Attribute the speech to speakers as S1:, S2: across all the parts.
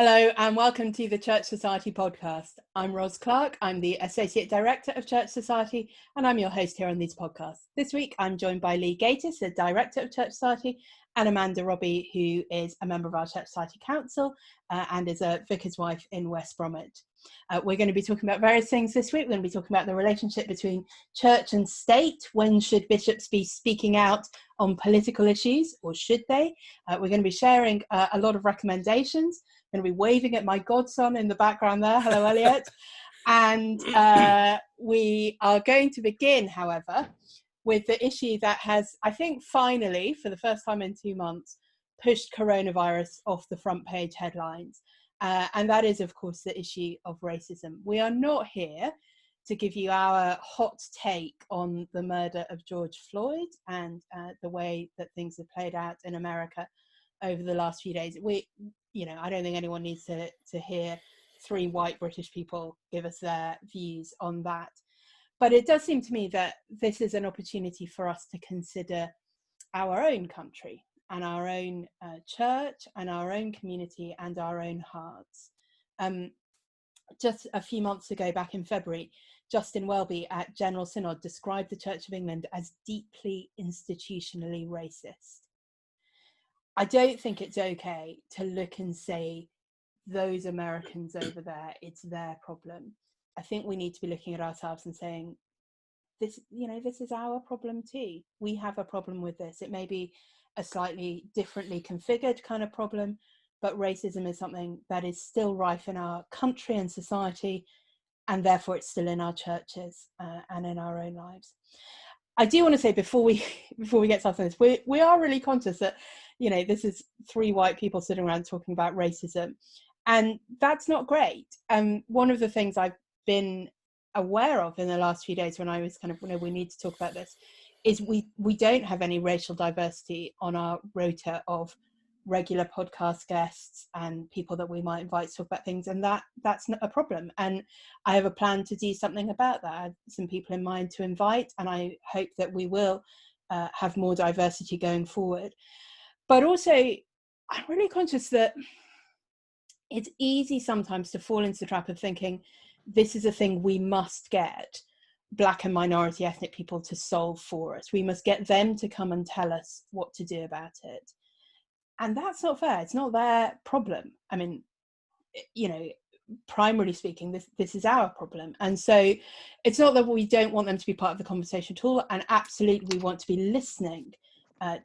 S1: Hello and welcome to the Church Society podcast. I'm Ros Clarke. I'm the Associate Director of Church Society and I'm your host here on these podcasts. This week I'm joined by Lee Gatiss, the Director of Church Society, and Amanda Robbie, who is a member of our Church Society Council and is a vicar's wife in West Bromwich. We're going to be talking about various things this week. We're going to be talking about the relationship between church and state. When should bishops be speaking out on political issues, or should they? We're going to be sharing a lot of recommendations. I'm going to be waving at my godson in the background there. Hello, Elliot. And we are going to begin, however, with the issue that has, I think, finally, for the first time in 2 months, pushed coronavirus off the front page headlines. And that is, of course, the issue of racism. We are not here to give you our hot take on the murder of George Floyd and the way that things have played out in America over the last few days. I don't think anyone needs to hear three white British people give us their views on that. But it does seem to me that this is an opportunity for us to consider our own country and our own church and our own community and our own hearts. Just a few months ago, back in February, Justin Welby at General Synod described the Church of England as deeply institutionally racist. I don't think it's okay to look and say, those Americans over there, it's their problem. I think we need to be looking at ourselves and saying, this is our problem too. We have a problem with this. It may be a slightly differently configured kind of problem, but racism is something that is still rife in our country and society, and therefore it's still in our churches and in our own lives. I do want to say before we get started on this, we are really conscious that, this is three white people sitting around talking about racism, and that's not great. One of the things I've been aware of in the last few days when I was we need to talk about this, is we don't have any racial diversity on our rota of regular podcast guests and people that we might invite to talk about things, and that's not a problem. And I have a plan to do something about that. I have some people in mind to invite, and I hope that we will have more diversity going forward. But also, I'm really conscious that it's easy sometimes to fall into the trap of thinking this is a thing we must get Black and minority ethnic people to solve for us. We must get them to come and tell us what to do about it. And that's not fair. It's not their problem. I mean, primarily speaking, this is our problem. And so it's not that we don't want them to be part of the conversation at all. And absolutely, we want to be listening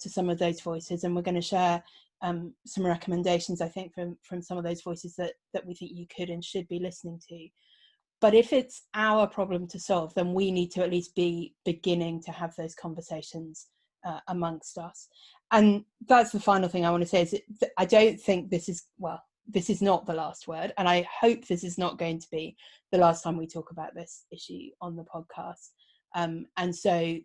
S1: to some of those voices. And we're going to share some recommendations, I think, from some of those voices that we think you could and should be listening to. But if it's our problem to solve, then we need to at least be beginning to have those conversations amongst us. And that's the final thing I want to say, is I don't think this is not the last word. And I hope this is not going to be the last time we talk about this issue on the podcast. And so,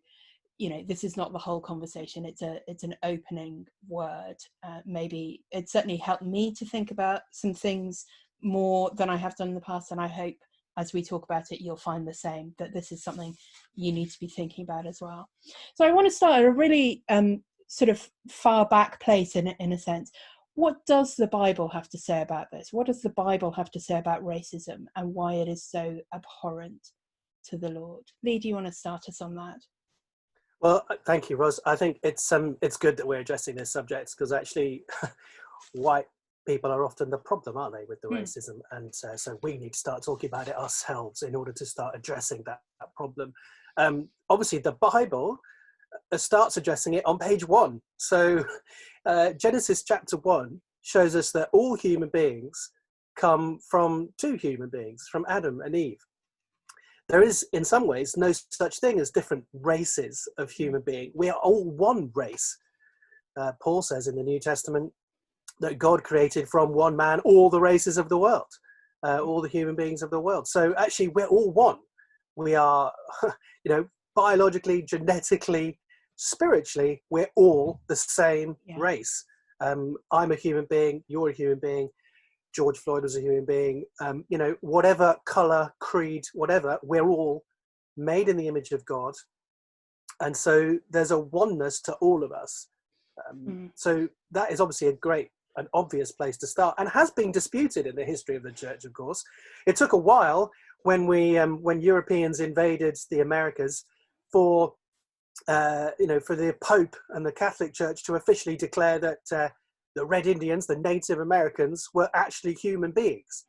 S1: this is not the whole conversation. It's an opening word. Maybe it certainly helped me to think about some things more than I have done in the past. And I hope as we talk about it, you'll find the same, that this is something you need to be thinking about as well. So I want to start at a really sort of far back place in a sense. What does the Bible have to say about this? What does the Bible have to say about racism and why it is so abhorrent to the Lord? Lee, do you want to start us on that?
S2: Well, thank you, Ros. I think it's good that we're addressing this subject, because actually white people are often the problem, aren't they, with the racism? And so we need to start talking about it ourselves in order to start addressing that problem. Obviously, the Bible starts addressing it on page 1. So Genesis chapter 1 shows us that all human beings come from two human beings, from Adam and Eve. There is, in some ways, no such thing as different races of human being. We are all one race. Paul says in the New Testament that God created from one man all the races of the world, all the human beings of the world. So actually, we're all one. We are, biologically, genetically, spiritually, we're all the same race. I'm a human being, you're a human being, George Floyd was a human being, whatever colour, creed, whatever, we're all made in the image of God. And so there's a oneness to all of us. So that is obviously a great an obvious place to start, and has been disputed in the history of the church, of course. It took a while when Europeans invaded the Americas for for the Pope and the Catholic Church to officially declare that the Red Indians, the Native Americans, were actually human beings.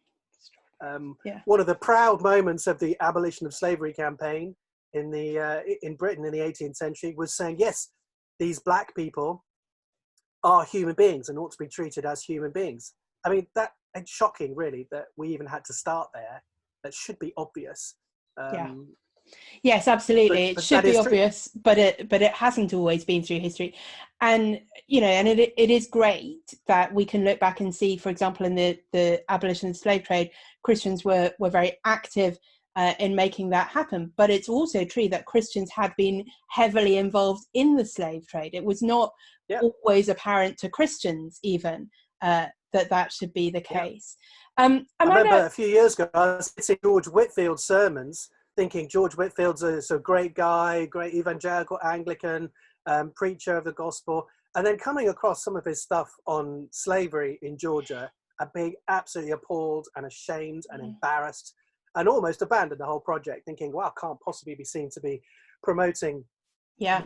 S2: One of the proud moments of the abolition of slavery campaign in Britain in the 18th century was saying, yes, these black people are human beings and ought to be treated as human beings. I mean, it's shocking, really, that we even had to start there. That should be obvious.
S1: Yes, absolutely. It should be obvious, but it hasn't always been through history. And, and it is great that we can look back and see, for example, in the abolition of the slave trade, Christians were very active in making that happen. But it's also true that Christians had been heavily involved in the slave trade. It was not always apparent to Christians even that should be the case. I
S2: remember a few years ago, I was listening to George Whitfield's sermons, thinking George Whitfield's a great guy, great evangelical Anglican preacher of the gospel, and then coming across some of his stuff on slavery in Georgia and being absolutely appalled and ashamed and embarrassed and almost abandoned the whole project, thinking, wow, can't possibly be seen to be promoting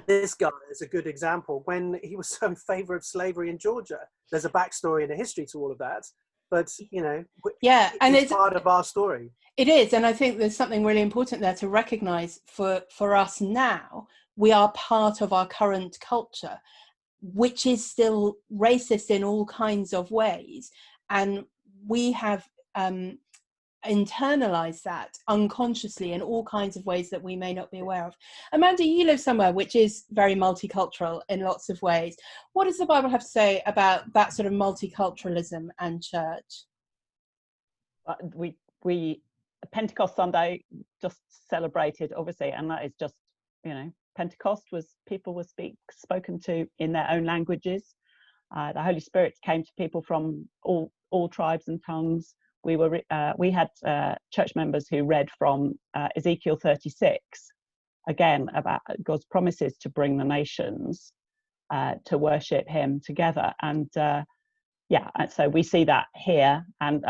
S2: this guy as a good example when he was so in favor of slavery in Georgia. There's a backstory and a history to all of that. But, and it's part of our story.
S1: It is. And I think there's something really important there to recognize for us now. We are part of our current culture, which is still racist in all kinds of ways. And we have internalized that unconsciously in all kinds of ways that we may not be aware of. Amanda, you live somewhere which is very multicultural in lots of ways. What does the Bible have to say about that sort of multiculturalism and church?
S3: We Pentecost Sunday just celebrated, obviously, and that is just, Pentecost was people were spoken to in their own languages. The Holy Spirit came to people from all tribes and tongues. We had church members who read from Ezekiel 36, again about God's promises to bring the nations to worship Him together, and so we see that here. And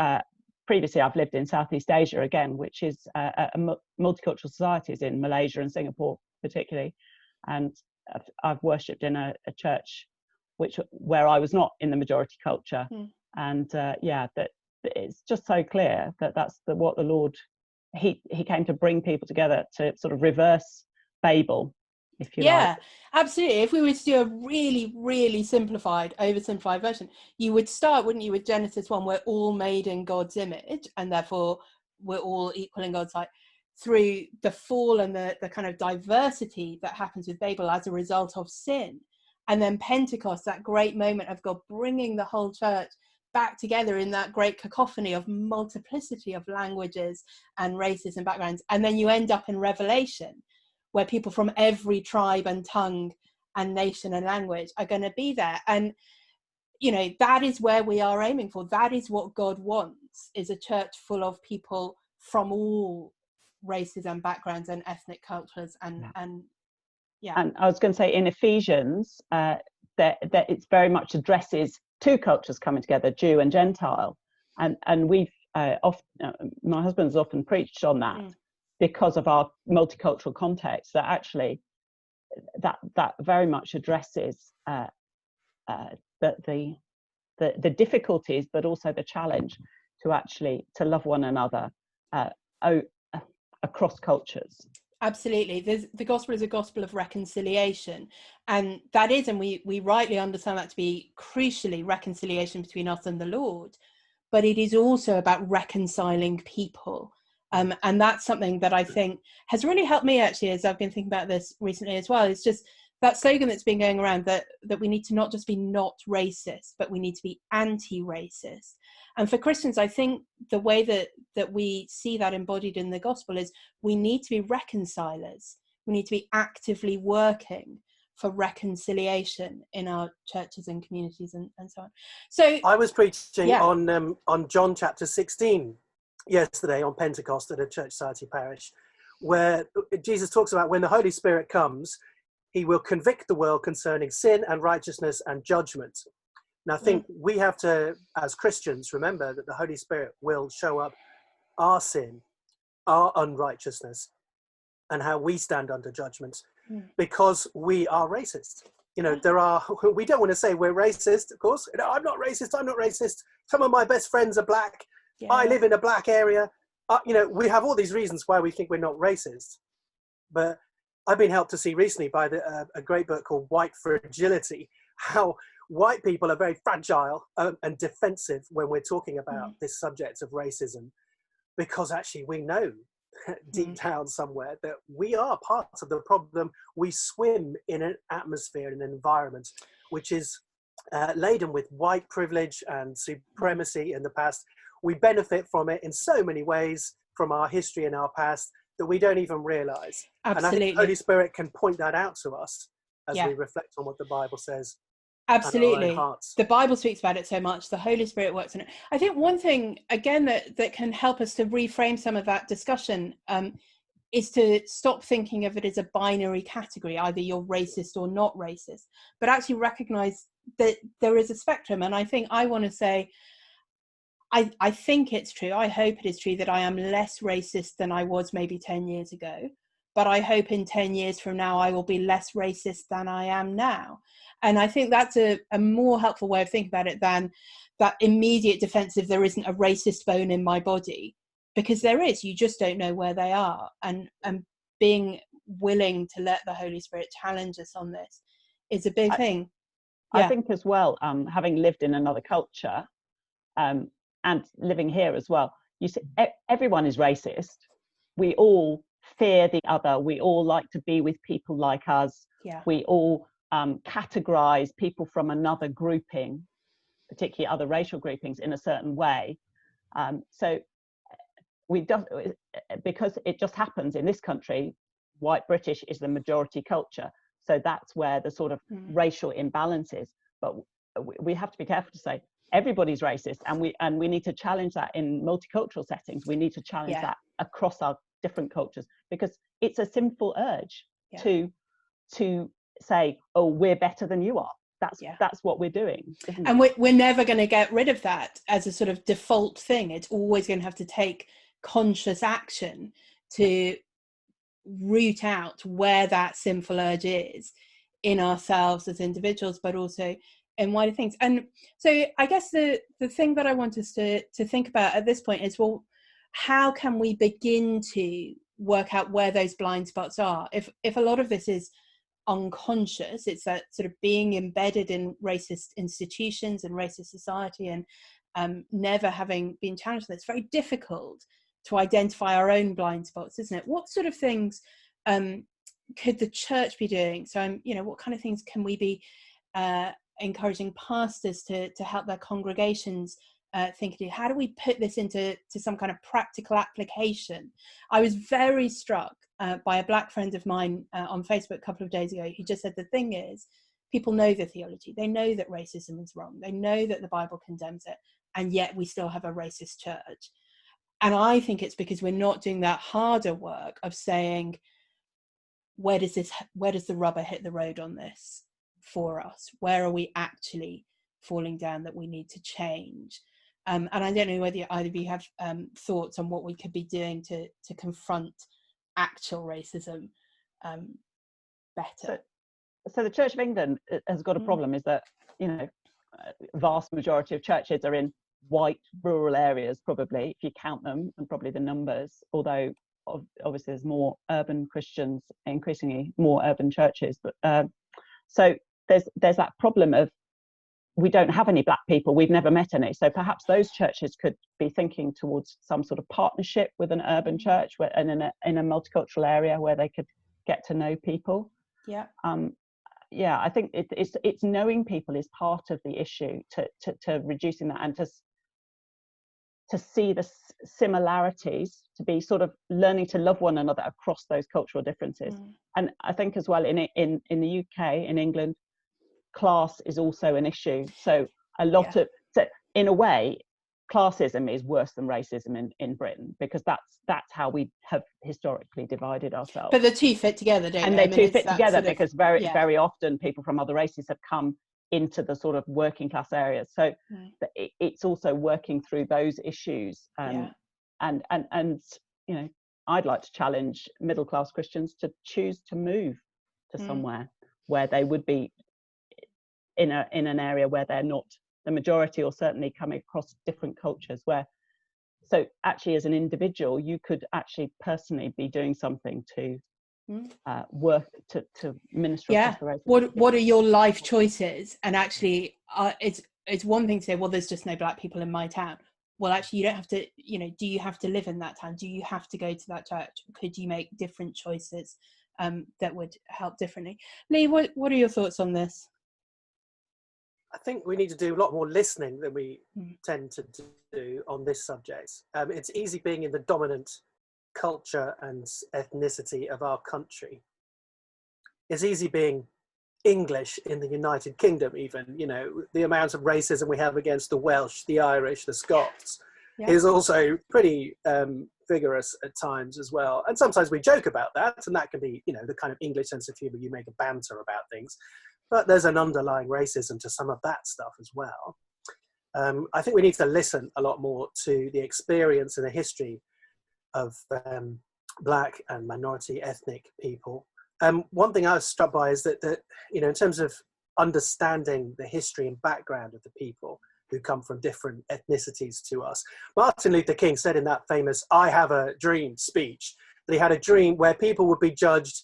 S3: previously, I've lived in Southeast Asia again, which is a multicultural societies in Malaysia and Singapore particularly, and I've worshipped in a church where I was not in the majority culture, and that it's just so clear that that's what the Lord he came to bring people together to sort of reverse Babel, if you like.
S1: Absolutely. If we were to do a really, really oversimplified version, you would start, wouldn't you, with Genesis 1, we're all made in God's image, and therefore we're all equal in God's sight, through the fall and the kind of diversity that happens with Babel as a result of sin. And then Pentecost, that great moment of God bringing the whole church back together in that great cacophony of multiplicity of languages and races and backgrounds. And then you end up in Revelation, where people from every tribe and tongue and nation and language are going to be there. And, that is where we are aiming for. That is what God wants, is a church full of people from all races and backgrounds and ethnic cultures. And I
S3: was going to say in Ephesians, that it's very much addresses two cultures coming together, Jew and Gentile, and we've my husband's often preached on that because of our multicultural context, that actually that very much addresses the difficulties, but also the challenge to love one another across cultures.
S1: Absolutely. The gospel is a gospel of reconciliation, and that is, and we rightly understand that to be crucially reconciliation between us and the Lord, but it is also about reconciling people, and that's something that I think has really helped me, actually, as I've been thinking about this recently as well. It's just that slogan that's been going around that we need to not just be not racist, but we need to be anti-racist. And for Christians, I think the way that we see that embodied in the gospel is we need to be reconcilers. We need to be actively working for reconciliation in our churches and communities and so on. So
S2: I was preaching on John chapter 16 yesterday on Pentecost at a Church Society parish, where Jesus talks about when the Holy Spirit comes, He will convict the world concerning sin and righteousness and judgment. And I think we have to, as Christians, remember that the Holy Spirit will show up our sin, our unrighteousness, and how we stand under judgment because we are racist. You know, we don't want to say we're racist, of course. I'm not racist. Some of my best friends are black. Yeah. I live in a black area. You know, we have all these reasons why we think we're not racist. But I've been helped to see recently by a great book called White Fragility, how white people are very fragile and defensive when we're talking about this subject of racism, because actually we know deep down somewhere that we are part of the problem. We swim in an atmosphere, an environment which is laden with white privilege and supremacy in the past. We benefit from it in so many ways from our history and our past that we don't even realize.
S1: Absolutely.
S2: And I think the Holy Spirit can point that out to us as we reflect on what the Bible says.
S1: Absolutely. The Bible speaks about it so much. The Holy Spirit works on it. I think one thing, again, that can help us to reframe some of that discussion is to stop thinking of it as a binary category, either you're racist or not racist, but actually recognize that there is a spectrum. And I think I want to say, I think it's true, I hope it is true, that I am less racist than I was maybe 10 years ago. But I hope in 10 years from now, I will be less racist than I am now. And I think that's a more helpful way of thinking about it than that immediate defensive, there isn't a racist bone in my body, because there is, you just don't know where they are. And being willing to let the Holy Spirit challenge us on this is a big thing.
S3: I think as well, having lived in another culture and living here as well, you see, everyone is racist. We all fear the other. We all like to be with people like us.
S1: Yeah. We
S3: all categorize people from another grouping, particularly other racial groupings, in a certain way. So we don't, because it just happens in this country, white British is the majority culture. So that's where the sort of racial imbalance is. But we have to be careful to say everybody's racist, and we need to challenge that in multicultural settings. We need to challenge that across our different cultures, because it's a sinful urge to say, oh, we're better than you are. That's what we're doing, isn't
S1: and
S3: it?
S1: We're never going to get rid of that as a sort of default thing. It's always going to have to take conscious action to root out where that sinful urge is in ourselves as individuals, but also in wider things. And so I guess the thing that I want us to think about at this point is, well, how can we begin to work out where those blind spots are? If a lot of this is unconscious, it's that sort of being embedded in racist institutions and racist society and never having been challenged, it's very difficult to identify our own blind spots, isn't it? What sort of things could the church be doing? So what kind of things can we be encouraging pastors to help their congregations think? How do we put this into some kind of practical application? I was very struck by a black friend of mine on Facebook a couple of days ago, who just said, the thing is, people know the theology, they know that racism is wrong, they know that the Bible condemns it, and yet we still have a racist church. And I think it's because we're not doing that harder work of saying, where does the rubber hit the road on this for us? Where are we actually falling down that we need to change? And I don't know whether either of you have thoughts on what we could be doing to confront actual racism better.
S3: So the Church of England has got a problem, is that, vast majority of churches are in white rural areas, probably, if you count them, and probably the numbers, although obviously there's more urban Christians, increasingly more urban churches. But so there's that problem of, we don't have any black people, we've never met any. So perhaps those churches could be thinking towards some sort of partnership with an urban church and in a multicultural area where they could get to know people. I think it's knowing people is part of the issue to reducing that, and to see the similarities, to be sort of learning to love one another across those cultural differences. And I think as well in the UK, in England, class is also an issue. So so in a way, classism is worse than racism in Britain, because that's how we have historically divided ourselves.
S1: But the two fit together, don't they?
S3: And they two fit together because very often people from other races have come into the sort of working class areas. So it's also working through those issues. And you know, I'd like to challenge middle class Christians to choose to move to somewhere where they would be in an area where they're not the majority, or certainly coming across different cultures, where so actually as an individual you could actually personally be doing something to work to minister across the races.
S1: What are your life choices? And actually it's one thing to say, well, there's just no black people in my town. Well, actually, you don't have to, you know, do you have to live in that town? Do you have to go to that church? Could you make different choices that would help differently? Lee, what are your thoughts on this?
S2: I think we need to do a lot more listening than we tend to do on this subject. It's easy being in the dominant culture and ethnicity of our country. It's easy being English in the United Kingdom, even, you know, the amount of racism we have against the Welsh, the Irish, the Scots is also pretty vigorous at times as well. And sometimes we joke about that, and that can be, you know, the kind of English sense of humour, you make a banter about things. But there's an underlying racism to some of that stuff as well. I think we need to listen a lot more to the experience and the history of black and minority ethnic people. One thing I was struck by is that, you know, in terms of understanding the history and background of the people who come from different ethnicities to us, Martin Luther King said in that famous "I Have a Dream" speech that he had a dream where people would be judged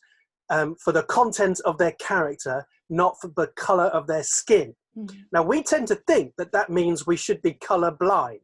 S2: for the content of their character, not for the colour of their skin. Now, we tend to think that that means we should be colour blind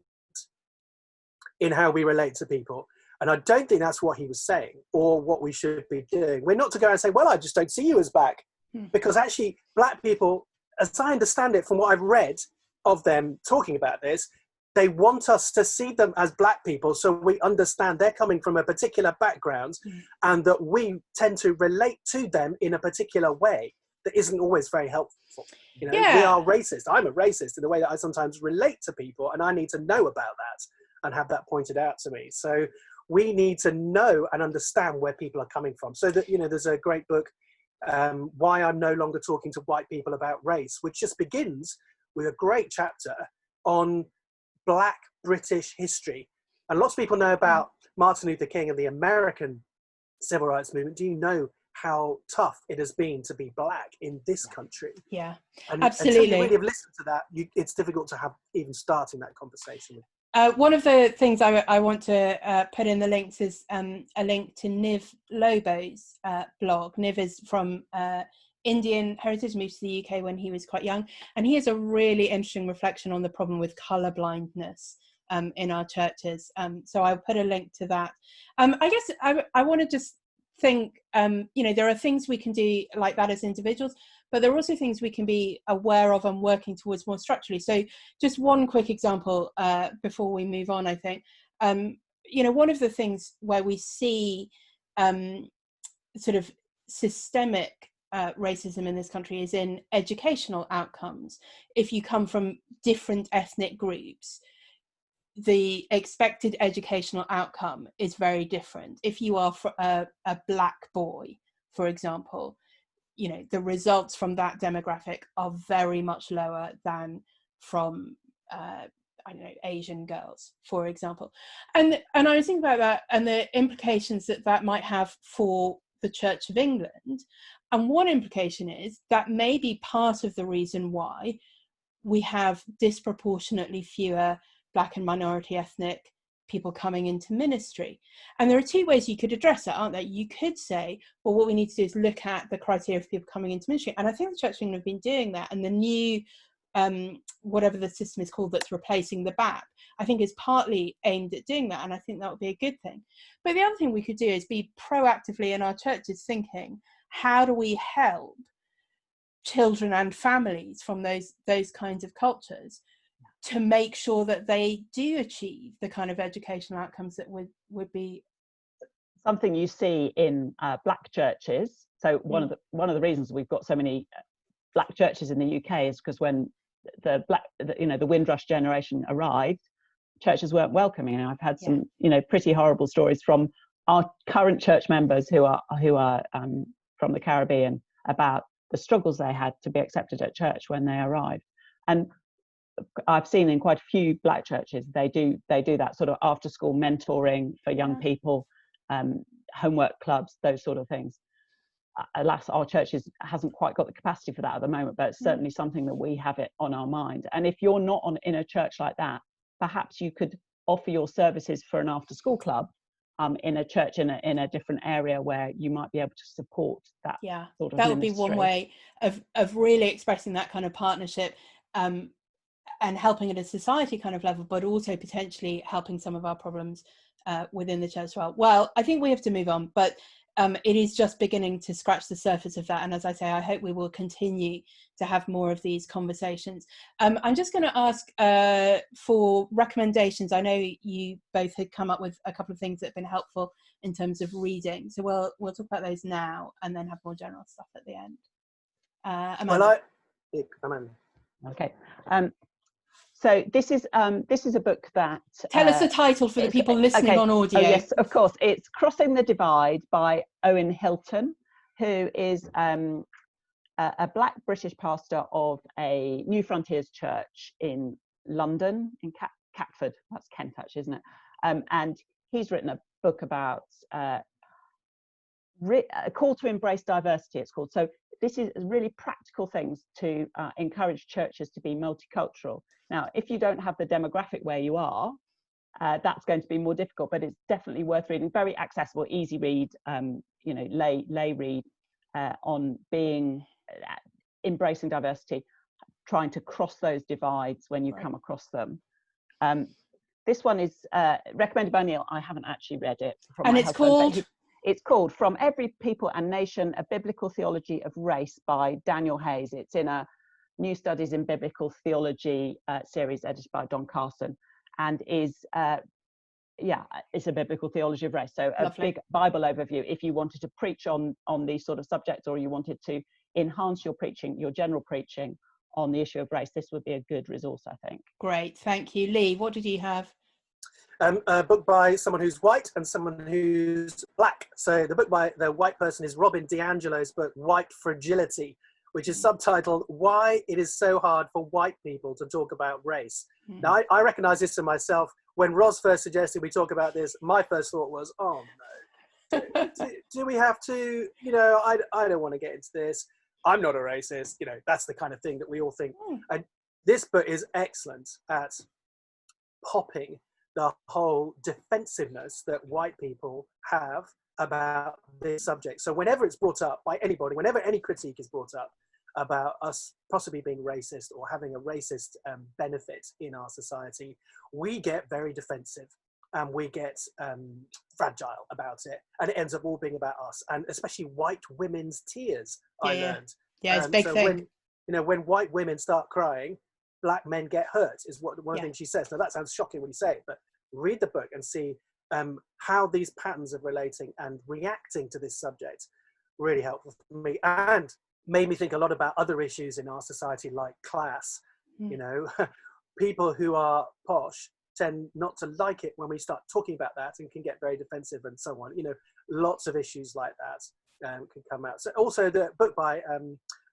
S2: in how we relate to people. And I don't think that's what he was saying or what we should be doing. We're not to go and say, well, I just don't see you as black. Because actually, black people, as I understand it from what I've read of them talking about this, they want us to see them as black people so we understand they're coming from a particular background and that we tend to relate to them in a particular way that isn't always very helpful. You know, we are racist. I'm a racist in the way that I sometimes relate to people, and I need to know about that and have that pointed out to me. So we need to know and understand where people are coming from. So that, you know, there's a great book, Why I'm No Longer Talking to White People About Race, which just begins with a great chapter on black British history. And lots of people know about Martin Luther King and the American civil rights movement. Do you know how tough it has been to be black in this country?
S1: Yeah,
S2: and
S1: absolutely.
S2: Until you really have listened to that, it's difficult to have even starting that conversation with.
S1: One of the things I want to put in the links is a link to Niv Lobo's blog. Niv is from Indian heritage, moved to the UK when he was quite young, and he has a really interesting reflection on the problem with colour blindness in our churches. So I'll put a link to that. I guess I want to just think, you know, there are things we can do like that as individuals, but there are also things we can be aware of and working towards more structurally. So just one quick example before we move on, I think, you know, one of the things where we see sort of systemic racism in this country is in educational outcomes. If you come from different ethnic groups, the expected educational outcome is very different. If you are a black boy, for example, you know, the results from that demographic are very much lower than from I don't know, Asian girls, for example. And I was thinking about that and the implications that might have for the Church of England. And one implication is that may be part of the reason why we have disproportionately fewer black and minority ethnic people coming into ministry. And there are two ways you could address it, aren't there? You could say, well, what we need to do is look at the criteria for people coming into ministry. And I think the Church of England have been doing that. And the new, whatever the system is called that's replacing the BAP, I think is partly aimed at doing that. And I think that would be a good thing. But the other thing we could do is be proactively in our churches thinking, how do we help children and families from those kinds of cultures to make sure that they do achieve the kind of educational outcomes that would be
S3: something you see in black churches. So one of the reasons we've got so many black churches in the UK is because when the Windrush generation arrived, churches weren't welcoming. And I've had some pretty horrible stories from our current church members who are from the Caribbean about the struggles they had to be accepted at church when they arrived. And I've seen in quite a few Black churches, they do that sort of after school mentoring for young people, homework clubs, those sort of things. Alas, our church hasn't quite got the capacity for that at the moment, but it's certainly something that we have it on our mind. And if you're not in a church like that, perhaps you could offer your services for an after school club in a church in a different area where you might be able to support that sort of
S1: that would
S3: ministry.
S1: be one way of really expressing that kind of partnership, and helping at a society kind of level, but also potentially helping some of our problems within the church as well. Well, I think we have to move on, but it is just beginning to scratch the surface of that. And as I say, I hope we will continue to have more of these conversations. I'm just going to ask for recommendations. I know you both had come up with a couple of things that have been helpful in terms of reading. So we'll talk about those now and then have more general stuff at the end. Amanda.
S3: Okay. So this is a book that...
S1: Tell us the title for the people listening on audio.
S3: Oh, yes, of course. It's Crossing the Divide by Owen Hilton, who is a Black British pastor of a New Frontiers church in London, in Catford. That's Kent, actually, isn't it? And he's written a book about a call to embrace diversity, it's called. So this is really practical things to encourage churches to be multicultural. Now, if you don't have the demographic where you are, that's going to be more difficult, but it's definitely worth reading. Very accessible, easy read, lay read on embracing diversity, trying to cross those divides when you come across them. This one is recommended by Neil. I haven't actually read it.
S1: And it's called?
S3: It's called From Every People and Nation, A Biblical Theology of Race by Daniel Hayes. It's in a New Studies in Biblical Theology series edited by Don Carson, and is, it's a biblical theology of race. So a big Bible overview if you wanted to preach on these sort of subjects, or you wanted to enhance your preaching, your general preaching on the issue of race. This would be a good resource, I think.
S1: Great, thank you. Lee, what did you have?
S2: A book by someone who's white and someone who's black. So the book by the white person is Robin DiAngelo's book, White Fragility, which is subtitled, Why It Is So Hard for White People to Talk About Race. Now, I recognize this in myself. When Ros first suggested we talk about this, my first thought was, oh no, do we have to, I don't want to get into this. I'm not a racist. That's the kind of thing that we all think. And this book is excellent at popping the whole defensiveness that white people have about this subject. So whenever it's brought up by anybody, whenever any critique is brought up about us possibly being racist or having a racist benefit in our society, we get very defensive and we get fragile about it, and it ends up all being about us, and especially white women's tears. I learned.
S1: Yeah, it's a big thing.
S2: When white women start crying, black men get hurt, is one of the things she says. Now that sounds shocking when you say it, but read the book and see how these patterns of relating and reacting to this subject really helpful for me, and made me think a lot about other issues in our society like class. People who are posh tend not to like it when we start talking about that and can get very defensive and so on. Lots of issues like that can come out. So also the book by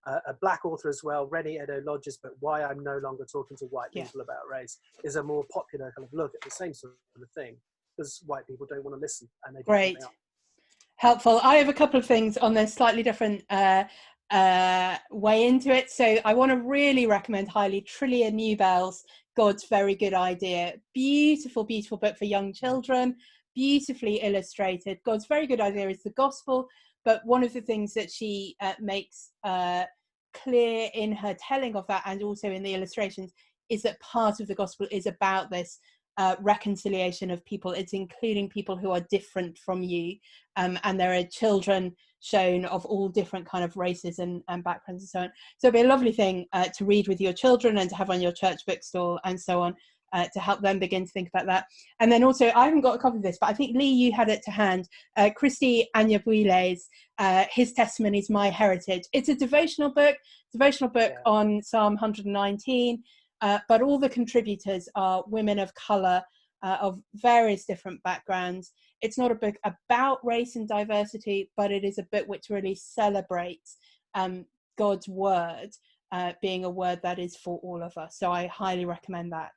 S2: a black author as well, Rennie Edo-Lodge's book, Why I'm No Longer Talking to White People About Race, is a more popular kind of look at the same sort of thing, because white people don't want to listen. And they
S1: Great. Helpful. I have a couple of things on this slightly different way into it. So I want to really recommend highly Trillia Newbell's God's Very Good Idea. Beautiful, beautiful book for young children, beautifully illustrated. God's Very Good Idea is the gospel, but one of the things that she makes clear in her telling of that, and also in the illustrations, is that part of the gospel is about this reconciliation of people. It's including people who are different from you, and there are children shown of all different kind of races and backgrounds and so on. So it'd be a lovely thing to read with your children and to have on your church bookstall and so on, to help them begin to think about that. And then also, I haven't got a copy of this, but I think Lee, you had it to hand, Christy Anyabuile's His Testimony is My Heritage. It's a devotional book on Psalm 119, but all the contributors are women of colour, of various different backgrounds. It's not a book about race and diversity, but it is a book which really celebrates God's word being a word that is for all of us. So I highly recommend that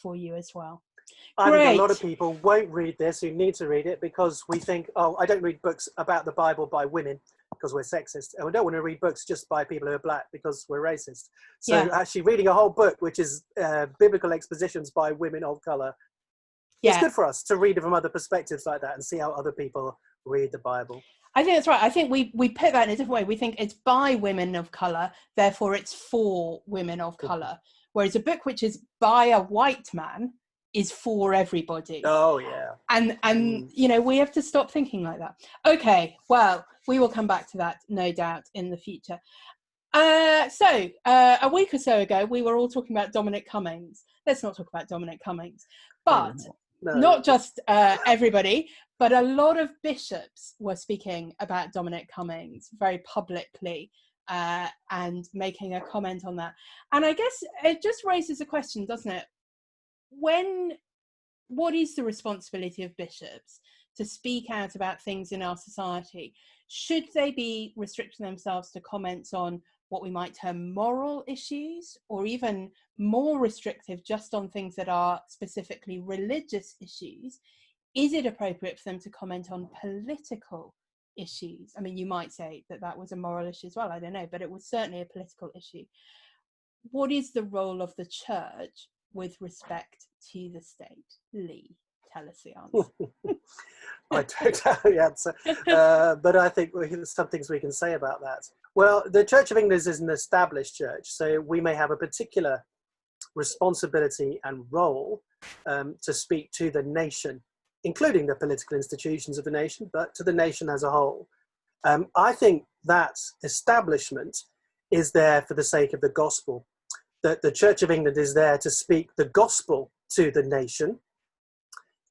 S1: for you as well.
S2: I think a lot of
S1: Great.
S2: people won't read this who need to read it because we think, oh, I don't read books about the Bible by women because we're sexist, and we don't want to read books just by people who are black because we're racist. So
S1: Yeah.
S2: actually reading a whole book which is biblical expositions by women of colour, it's good for us to read it from other perspectives like that and see how other people read the Bible.
S1: I think that's right. I think we put that in a different way. We think it's by women of colour, therefore it's for women of colour. Whereas a book which is by a white man is for everybody.
S2: Oh, yeah.
S1: And you know, we have to stop thinking like that. Okay, well, we will come back to that, no doubt, in the future. So a week or so ago, we were all talking about Dominic Cummings. Let's not talk about Dominic Cummings. But not just everybody, but a lot of bishops were speaking about Dominic Cummings very publicly and making a comment on that. And I guess it just raises a question, doesn't it? What is the responsibility of bishops to speak out about things in our society? Should they be restricting themselves to comments on what we might term moral issues, or even more restrictive just on things that are specifically religious issues? Is it appropriate for them to comment on political issues? I mean, you might say that that was a moral issue as well, I don't know, but it was certainly a political issue. What is the role of the church with respect to the state? Lee, tell us the answer.
S2: I don't know the answer, but I think there's some things we can say about that. Well, the Church of England is an established church, so we may have a particular responsibility and role to speak to the nation, including the political institutions of the nation, but to the nation as a whole. I think that establishment is there for the sake of the gospel, that the Church of England is there to speak the gospel to the nation.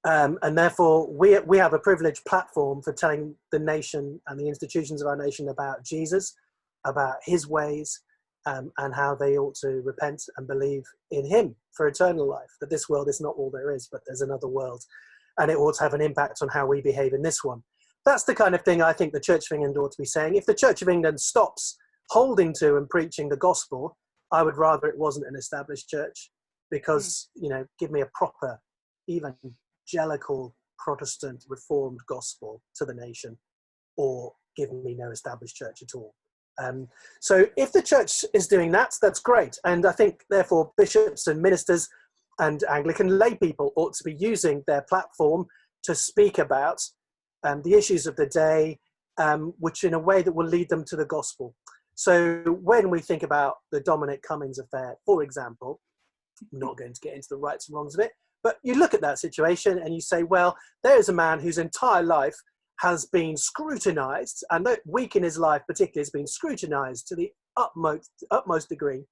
S2: And therefore, we have a privileged platform for telling the nation and the institutions of our nation about Jesus, about his ways, and how they ought to repent and believe in him for eternal life, that this world is not all there is, but there's another world, and it ought to have an impact on how we behave in this one. That's the kind of thing I think the Church of England ought to be saying. If the Church of England stops holding to and preaching the gospel, I would rather it wasn't an established church, because, you know, give me a proper, evangelical, Protestant, Reformed gospel to the nation, or give me no established church at all. So if the church is doing that, that's great. And I think, therefore, bishops and ministers and Anglican lay people ought to be using their platform to speak about the issues of the day, which in a way that will lead them to the gospel. So when we think about the Dominic Cummings affair, for example, I'm not going to get into the rights and wrongs of it, but you look at that situation and you say, well, there is a man whose entire life has been scrutinized, and that week in his life particularly has been scrutinized to the utmost degree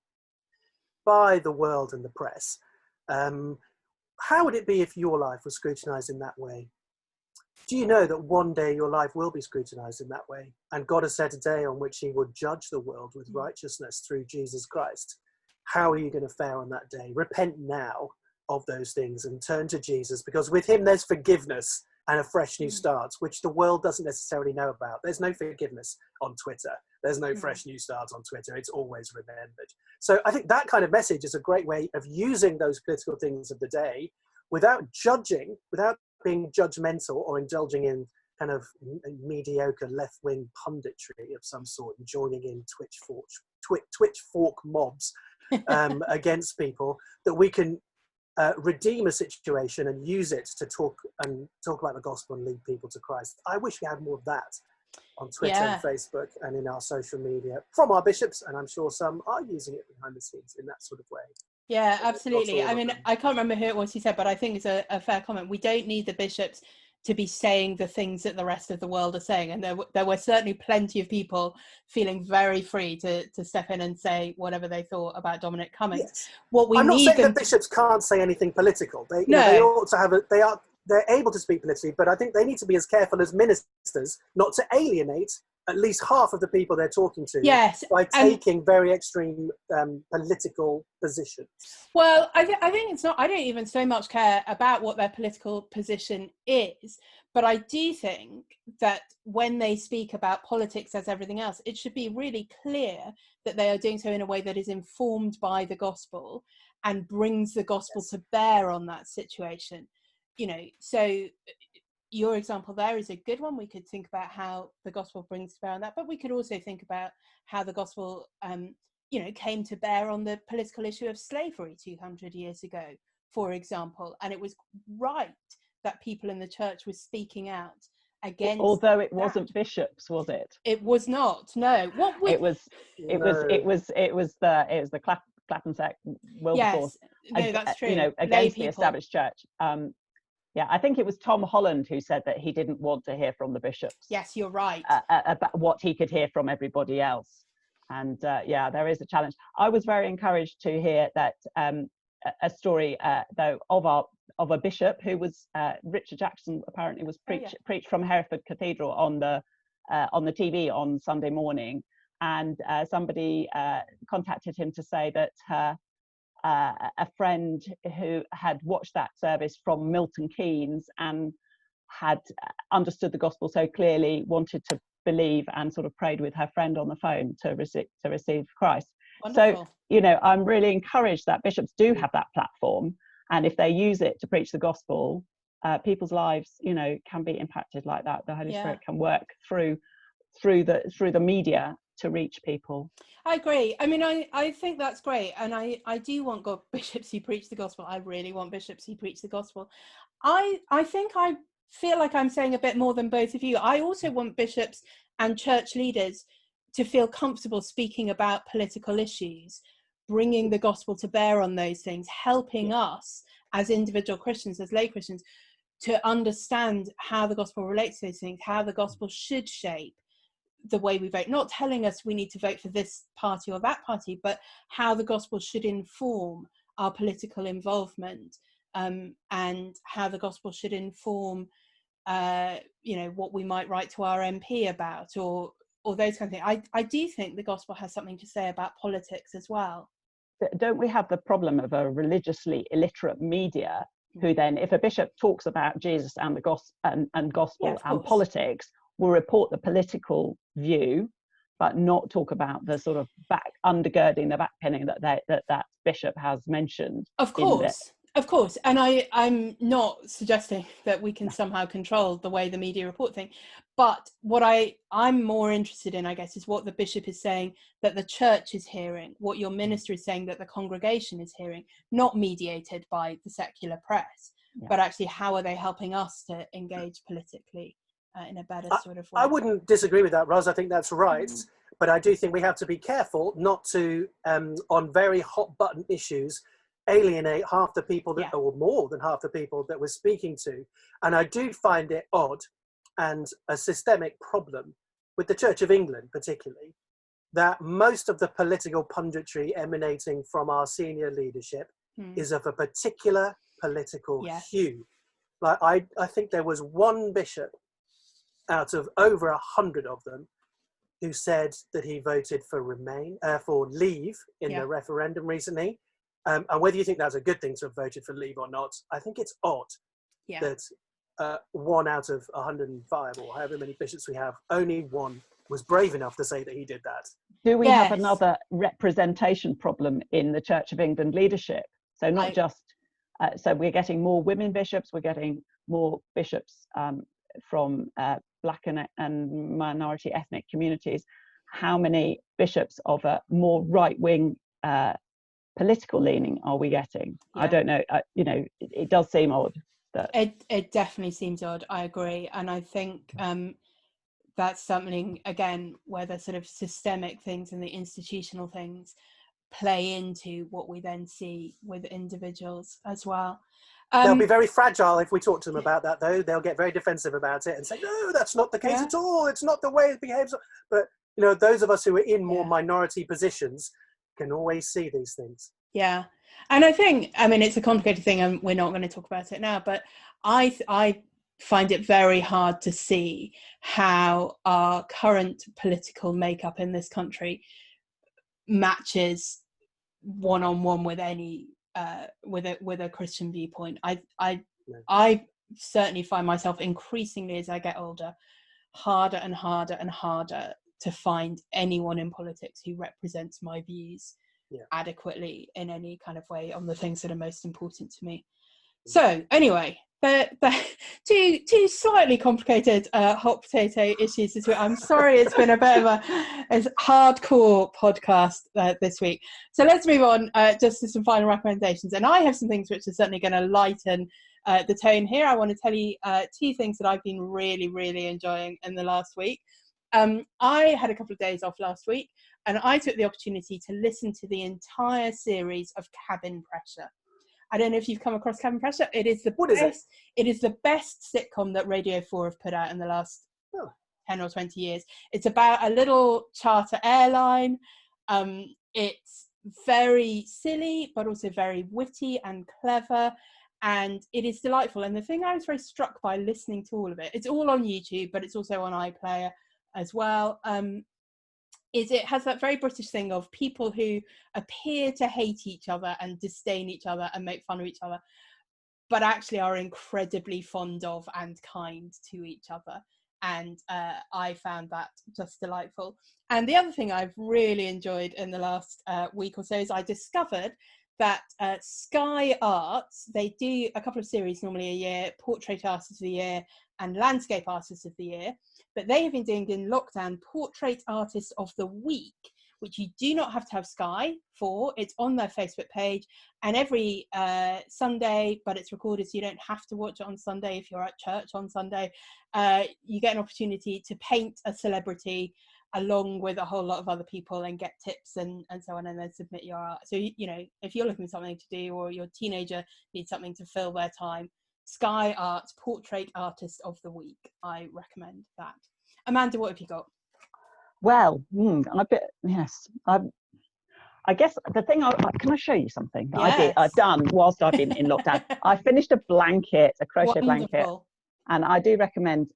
S2: by the world and the press. How would it be if your life was scrutinized in that way? Do you know that one day your life will be scrutinized in that way? And God has set a day on which he would judge the world with righteousness through Jesus Christ. How are you going to fare on that day? Repent now of those things and turn to Jesus, because with him there's forgiveness and a fresh new start, which the world doesn't necessarily know about. There's no forgiveness on Twitter. There's no fresh new start on Twitter. It's always remembered. So I think that kind of message is a great way of using those political things of the day without judging, without being judgmental or indulging in kind of mediocre left-wing punditry of some sort and joining in Twitch fork mobs against people, that we can redeem a situation and use it to talk about the gospel and lead people to Christ. I wish we had more of that on Twitter and Facebook and in our social media from our bishops, and I'm sure some are using it behind the scenes in that sort of way.
S1: Yeah, absolutely. I mean, I can't remember who it was he said, but I think it's a fair comment. We don't need the bishops to be saying the things that the rest of the world are saying. And there were certainly plenty of people feeling very free to step in and say whatever they thought about Dominic Cummings.
S2: Yes.
S1: What we
S2: I'm not
S1: need
S2: saying
S1: them
S2: that bishops can't say anything political. They ought to have they're able to speak politically, but I think they need to be as careful as ministers not to alienate at least half of the people they're talking to by taking very extreme political positions.
S1: Well, I think it's not, I don't even so much care about what their political position is, But I do think that when they speak about politics as everything else, it should be really clear that they are doing so in a way that is informed by the gospel and brings the gospel to bear on that situation. You know, so your example there is a good one. We could think about how the gospel brings to bear on that, but we could also think about how the gospel, you know, came to bear on the political issue of slavery 200 years ago, for example. And it was right that people in the church were speaking out against.
S3: Although it wasn't bishops, was it?
S1: It was not. No. What would...
S3: It was the Clapham sect, Wilberforce.
S1: Yes, no, that's true.
S3: You know, against the established church. Yeah, I think it was Tom Holland who said that he didn't want to hear from the bishops.
S1: Yes, you're right.
S3: About what he could hear from everybody else. And yeah, there is a challenge. I was very encouraged to hear that a story though of a bishop who was Richard Jackson apparently was preached from Hereford Cathedral on the TV on Sunday morning, and somebody contacted him to say that a friend who had watched that service from Milton Keynes and had understood the gospel so clearly wanted to believe and sort of prayed with her friend on the phone to receive Christ.
S1: Wonderful.
S3: So, you know, I'm really encouraged that bishops do have that platform, and if they use it to preach the gospel, people's lives, you know, can be impacted like that. The Holy Spirit can work through the media to reach people.
S1: I agree. I mean, I think that's great, and I do want bishops who preach the gospel. I really want bishops who preach the gospel. I think I feel like I'm saying a bit more than both of you. I also want bishops and church leaders to feel comfortable speaking about political issues, bringing the gospel to bear on those things, helping us as individual Christians, as lay Christians, to understand how the gospel relates to those things, how the gospel should shape the way we vote, not telling us we need to vote for this party or that party, but how the gospel should inform our political involvement, and how the gospel should inform you know, what we might write to our MP about, or those kind of things. I do think the gospel has something to say about politics as well.
S3: Don't we have the problem of a religiously illiterate media who then, if a bishop talks about Jesus and the gospel and politics, will report the political view, but not talk about the sort of undergirding, the backpinning that bishop has mentioned. Of
S1: course. And I'm not suggesting that we can somehow control the way the media report things, but what I'm more interested in, I guess, is what the bishop is saying that the church is hearing, what your minister is saying that the congregation is hearing, not mediated by the secular press, but actually how are they helping us to engage politically in a better sort of way.
S2: I wouldn't disagree with that, Ros. I think that's right. But I do think we have to be careful not to, on very hot button issues, alienate half the people that, or more than half the people that we're speaking to. And I do find it odd and a systemic problem with the Church of England, particularly, that most of the political punditry emanating from our senior leadership is of a particular political hue. Like I think there was one bishop out of over 100 of them who said that he voted for leave in the referendum recently. And whether you think that's a good thing to have voted for leave or not, I think it's odd that one out of 105 or however many bishops we have, only one was brave enough to say that he did that.
S3: Do we have another representation problem in the Church of England leadership? So not just, so we're getting more women bishops, we're getting more bishops from Black and minority ethnic communities. How many bishops of a more right-wing political leaning are we getting? I don't know. You know, it does seem odd. That
S1: it definitely seems odd. I agree, and I think that's something again where the sort of systemic things and the institutional things play into what we then see with individuals as well.
S2: They'll be very fragile if we talk to them about that, though. They'll get very defensive about it and say, no, that's not the case at all. It's not the way it behaves. But, you know, those of us who are in more minority positions can always see these things.
S1: Yeah. And I think, I mean, it's a complicated thing and we're not going to talk about it now, but I find it very hard to see how our current political makeup in this country matches one-on-one with any with a Christian viewpoint. I certainly find myself increasingly as I get older, harder and harder and harder to find anyone in politics who represents my views adequately in any kind of way on the things that are most important to me. So anyway, the two slightly complicated hot potato issues this week. I'm sorry, it's been a bit of a hardcore podcast this week. So let's move on just to some final recommendations. And I have some things which are certainly going to lighten the tone here. I want to tell you two things that I've been really, really enjoying in the last week. I had a couple of days off last week, and I took the opportunity to listen to the entire series of Cabin Pressure. I don't know if you've come across Cabin Pressure. It is the best. It is the best sitcom that Radio 4 have put out in the last 10 or 20 years. It's about a little charter airline. It's very silly, but also very witty and clever. And it is delightful. And the thing I was very struck by listening to all of it, it's all on YouTube, but it's also on iPlayer as well, is it has that very British thing of people who appear to hate each other and disdain each other and make fun of each other, but actually are incredibly fond of and kind to each other. And I found that just delightful. And the other thing I've really enjoyed in the last week or so is I discovered that Sky Arts, they do a couple of series normally a year, Portrait Artist of the Year and Landscape Artist of the Year, but they have been doing in lockdown Portrait Artist of the Week, which you do not have to have Sky for. It's on their Facebook page, and every Sunday, but it's recorded, so you don't have to watch it on Sunday if you're at church on Sunday. You get an opportunity to paint a celebrity along with a whole lot of other people and get tips and so on, and then submit your art. So, you know, if you're looking for something to do or your teenager needs something to fill their time, Sky Arts Portrait Artist of the Week, I recommend that. Amanda, what have you got?
S3: Well, I guess the thing, can I show you something that
S1: Yes.
S3: I've done whilst I've been in lockdown? I finished a crochet blanket, and I do recommend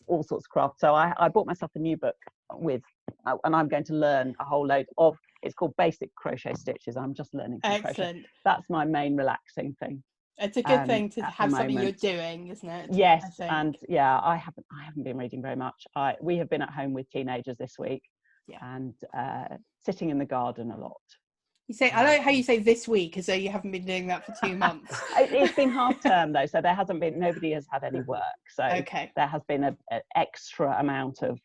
S3: all sorts of craft. So I bought myself a new book and I'm going to learn a whole load of, it's called Basic Crochet Stitches. I'm just learning some crochet. That's my main relaxing thing.
S1: It's a good thing to have something you're doing, isn't it?
S3: Yes, and I haven't been reading very much. We have been at home with teenagers this week, and sitting in the garden a lot.
S1: You say, I like how you say this week as though you haven't been doing that for 2 months.
S3: It's been half term though, so nobody has had any work. So there has been an extra amount of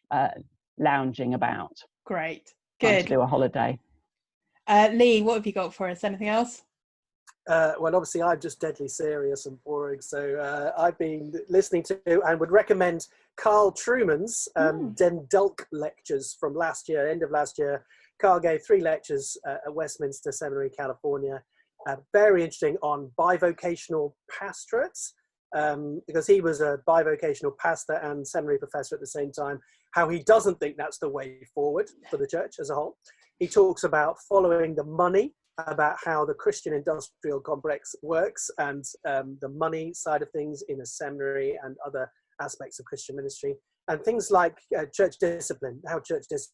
S3: lounging about.
S1: Great,
S3: good. To do a holiday.
S1: Lee, what have you got for us? Anything else?
S2: Well, obviously I'm just deadly serious and boring, so I've been listening to and would recommend Carl Trueman's Den Dulk lectures from last year, end of last year. Carl gave 3 lectures at Westminster Seminary, California, very interesting on bivocational pastorates, because he was a bivocational pastor and seminary professor at the same time, how he doesn't think that's the way forward for the church as a whole. He talks about following the money, about how the Christian industrial complex works, and the money side of things in a seminary and other aspects of Christian ministry, and things like church discipline, how church discipline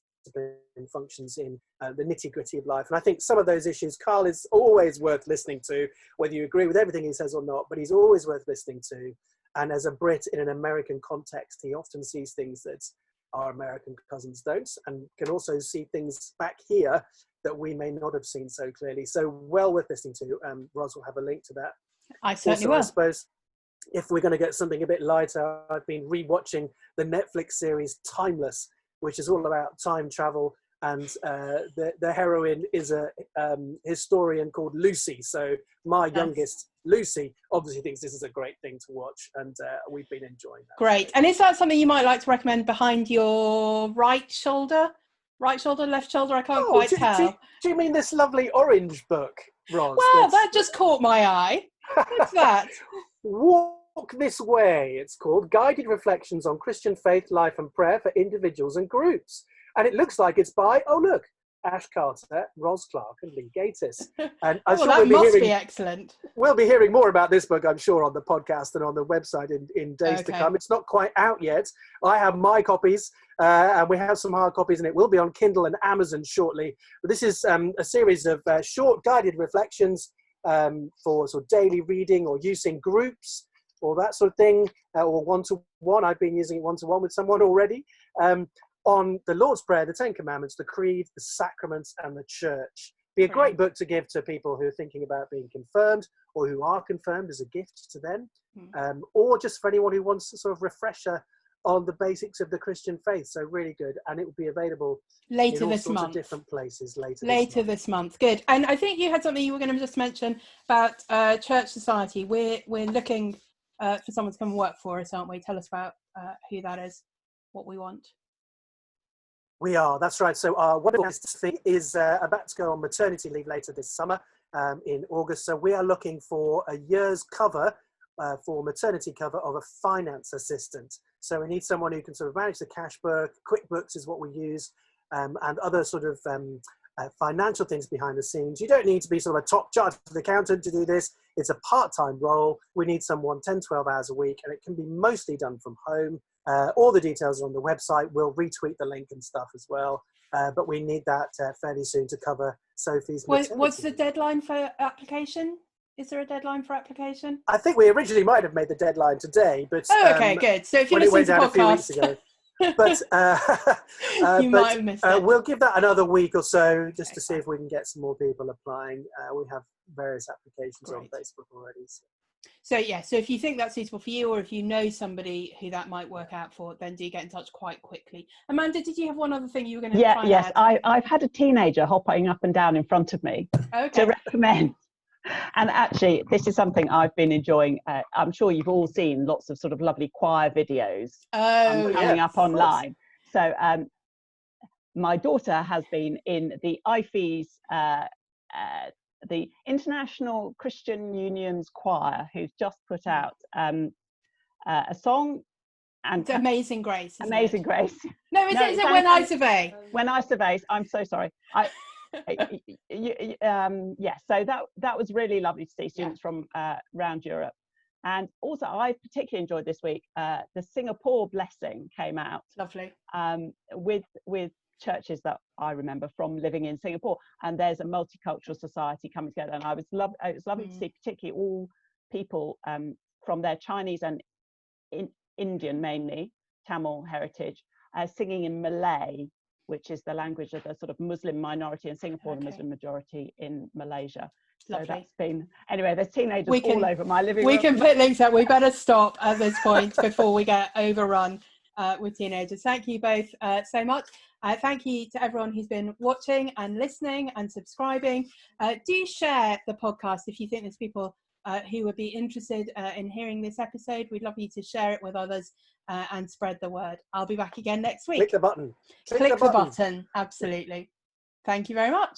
S2: functions in the nitty-gritty of life. And I think some of those issues, Carl is always worth listening to, whether you agree with everything he says or not, but he's always worth listening to. And as a Brit in an American context, he often sees things that our American cousins don't, and can also see things back here that we may not have seen so clearly. So well worth listening to. Ros will have a link to that.
S1: I certainly will.
S2: I suppose if we're going to get something a bit lighter, I've been rewatching the Netflix series Timeless, which is all about time travel, and the heroine is a historian called Lucy. So my youngest, Lucy, obviously thinks this is a great thing to watch, and we've been enjoying that.
S1: Great. And is that something you might like to recommend behind your right shoulder? Right shoulder, left shoulder? I can't quite tell.
S2: Do you mean this lovely orange book, Ros?
S1: Well, that just caught my eye. What's that?
S2: Walk This Way, it's called. Guided Reflections on Christian Faith, Life and Prayer for Individuals and Groups. And it looks like it's by, Ash Carter, Ros Clarke and Lee Gatiss. And I'm sure
S1: that must be excellent.
S2: We'll be hearing more about this book, I'm sure, on the podcast and on the website in days to come. It's not quite out yet. I have my copies, and we have some hard copies, and it will be on Kindle and Amazon shortly. But this is a series of short guided reflections for sort of daily reading or use in groups. or that sort of thing, or one-to-one. I've been using it one-to-one with someone already, on the Lord's Prayer, the Ten Commandments, the Creed, the Sacraments, and the Church. Be a great book to give to people who are thinking about being confirmed, or who are confirmed as a gift to them, or just for anyone who wants a sort of refresher on the basics of the Christian faith. So really good, and it will be available
S1: later
S2: in all
S1: this
S2: sorts
S1: month.
S2: of different places
S1: later this month. Good. And I think you had something you were going to just mention about Church Society. We're looking for someone to come and work for us, aren't we? Tell us about who that is, what we want.
S2: We are, that's right. So one of the thing is about to go on maternity leave later this summer in August. So we are looking for a year's cover for maternity cover of a finance assistant. So we need someone who can sort of manage the cash book. QuickBooks is what we use, and other sort of financial things behind the scenes. You don't need to be sort of a top chartered accountant to do this. It's a part-time role. We need someone 10, 12 hours a week, and it can be mostly done from home. All the details are on the website. We'll retweet the link and stuff as well. But we need that fairly soon to cover Sophie's maternity.
S1: What's the deadline for application? Is there a deadline for application?
S2: I think we originally might have made the deadline today, but
S1: okay, good. So if you listen to the podcast, a few weeks ago.
S2: But
S1: might have missed it.
S2: We'll give that another week or so just to see if we can get some more people applying. We have various applications on Facebook already.
S1: So yeah, so if you think that's suitable for you, or if you know somebody who that might work out for, then do get in touch quite quickly. Amanda, did you have one other thing you were going to try and add?
S3: I've had a teenager hopping up and down in front of me to recommend. And actually, this is something I've been enjoying. I'm sure you've all seen lots of sort of lovely choir videos coming up online. So my daughter has been in the IFES, the International Christian Union's choir, who's just put out a song. And
S1: it's Amazing Grace.
S3: Amazing Grace.
S1: No, is it When I Survey?
S3: When I Survey. I'm so sorry. So that was really lovely to see students from around Europe. And also I particularly enjoyed this week the Singapore Blessing came out.
S1: Lovely.
S3: With churches that I remember from living in Singapore, and there's a multicultural society coming together, and it was lovely to see particularly all people from their Chinese and Indian, mainly Tamil heritage, singing in Malay, which is the language of the sort of Muslim minority in Singapore, the Muslim majority in Malaysia. So that's been, anyway, there's teenagers all over my living room.
S1: We can put links up. We better stop at this point before we get overrun with teenagers. Thank you both so much. Thank you to everyone who's been watching and listening and subscribing. Do share the podcast if you think there's people who would be interested in hearing this episode. We'd love you to share it with others and spread the word. I'll be back again next week.
S2: Click the button.
S1: Click the button. Absolutely. Thank you very much.